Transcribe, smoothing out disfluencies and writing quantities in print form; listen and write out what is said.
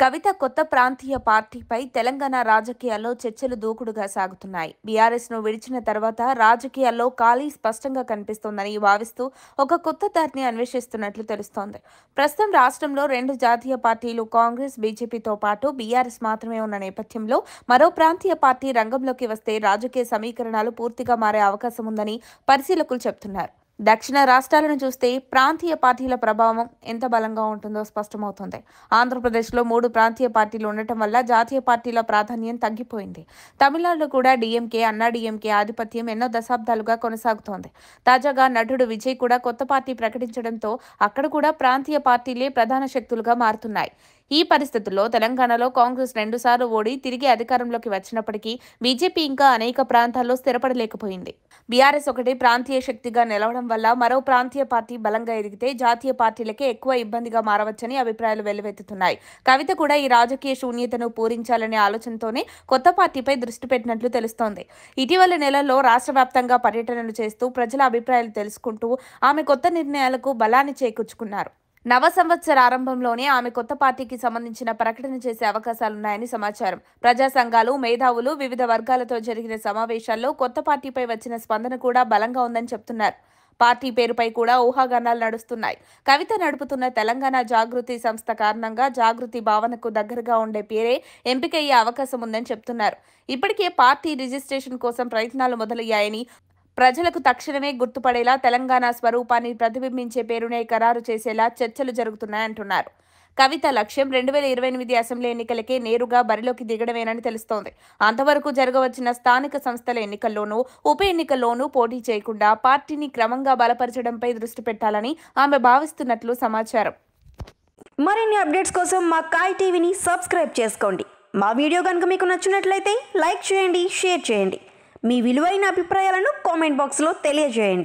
కవిత కొత్త ప్రాంతీయ పార్టీపై తెలంగాణ రాజకీయాల్లో చర్చలు దూకుడుగా సాగుతున్నాయి. బీఆర్ఎస్ను విడిచిన తర్వాత రాజకీయాల్లో ఖాళీ స్పష్టంగా కనిపిస్తోందని భావిస్తూ ఒక కొత్త దారిని అన్వేషిస్తున్నట్లు తెలుస్తోంది. ప్రస్తుతం రాష్ట్రంలో రెండు జాతీయ పార్టీలు కాంగ్రెస్, బీజేపీతో పాటు బీఆర్ఎస్ మాత్రమే ఉన్న నేపథ్యంలో మరో ప్రాంతీయ పార్టీ రంగంలోకి వస్తే రాజకీయ సమీకరణాలు పూర్తిగా మారే అవకాశం ఉందని పరిశీలకులు చెబుతున్నారు. దక్షిణ రాష్ట్రాలను చూస్తే ప్రాంతీయ పార్టీల ప్రభావం ఎంత బలంగా ఉంటుందో స్పష్టమవుతోంది. ఆంధ్రప్రదేశ్లో 3 ప్రాంతీయ పార్టీలు ఉండటం వల్ల జాతీయ పార్టీల ప్రాధాన్యం తగ్గిపోయింది. తమిళనాడులో కూడా డీఎంకే, అన్నాడీఎంకే ఆధిపత్యం ఎన్నో దశాబ్దాలుగా కొనసాగుతోంది. తాజాగా నటుడు విజయ్ కూడా కొత్త పార్టీ ప్రకటించడంతో అక్కడ కూడా ప్రాంతీయ పార్టీలే ప్రధాన శక్తులుగా మారుతున్నాయి. ఈ పరిస్థితుల్లో తెలంగాణలో కాంగ్రెస్ 2 సార్లు ఓడి తిరిగి అధికారంలోకి వచ్చినప్పటికీ బీజేపీ ఇంకా అనేక ప్రాంతాల్లో స్థిరపడలేకపోయింది. బీఆర్ఎస్ ఒకటి ప్రాంతీయ శక్తిగా నిలవడం వల్ల మరో ప్రాంతీయ పార్టీ బలంగా ఎదిగితే జాతీయ పార్టీలకే ఎక్కువ ఇబ్బందిగా మారవచ్చని అభిప్రాయాలు వెల్లువెత్తుతున్నాయి. కవిత కూడా ఈ రాజకీయ శూన్యతను పూరించాలనే ఆలోచనతోనే కొత్త పార్టీపై దృష్టి పెట్టినట్లు తెలుస్తోంది. ఇటీవల నెలల్లో రాష్ట్ర వ్యాప్తంగా పర్యటనలు చేస్తూ ప్రజల అభిప్రాయాలు తెలుసుకుంటూ ఆమె కొత్త నిర్ణయాలకు బలాన్ని చేకూర్చుకున్నారు. నవ సంవత్సర ఆరంభంలోనే ఆమె కొత్త పార్టీకి సంబంధించిన ప్రకటన చేసే అవకాశాలున్నాయని సమాచారం. ప్రజా సంఘాలు, మేధావులు, వివిధ వర్గాలతో జరిగిన సమావేశాల్లో కొత్త పార్టీపై వచ్చిన స్పందన కూడా బలంగా ఉందని చెప్తున్నారు. పార్టీ పేరుపై కూడా ఊహాగానాలు నడుస్తున్నాయి. కవిత నడుపుతున్న తెలంగాణ జాగృతి సంస్థ కారణంగా జాగృతి భావనకు దగ్గరగా ఉండే పేరే ఎంపికయ్యే అవకాశం ఉందని చెప్తున్నారు. ఇప్పటికే పార్టీ రిజిస్ట్రేషన్ కోసం ప్రయత్నాలు మొదలయ్యాయని, ప్రజలకు తక్షణమే గుర్తుపడేలా తెలంగాణ స్వరూపాన్ని ప్రతిబింబించే పేరునే ఖరారు చేసేలా చర్చలు జరుగుతున్నాయంటున్నారు. కవిత లక్ష్యం 2028 అసెంబ్లీ ఎన్నికలకే నేరుగా బరిలోకి దిగడమేనని తెలుస్తోంది. అంతవరకు జరగవచ్చిన స్థానిక సంస్థల ఎన్నికల్లోనూ, ఉప ఎన్నికల్లోనూ పోటీ చేయకుండా పార్టీని క్రమంగా బలపరచడంపై దృష్టి పెట్టాలని ఆమె భావిస్తున్నట్లు సమాచారం. మరిన్ని అప్డేట్స్ కోసం మా కాయ్ టీవీని సబ్స్క్రైబ్ చేసుకోండి. మా వీడియో కనుక మీకు నచ్చినట్లయితే లైక్ చేయండి, షేర్ చేయండి. మీ విలువైన అభిప్రాయాలను కామెంట్ బాక్స్లో తెలియజేయండి.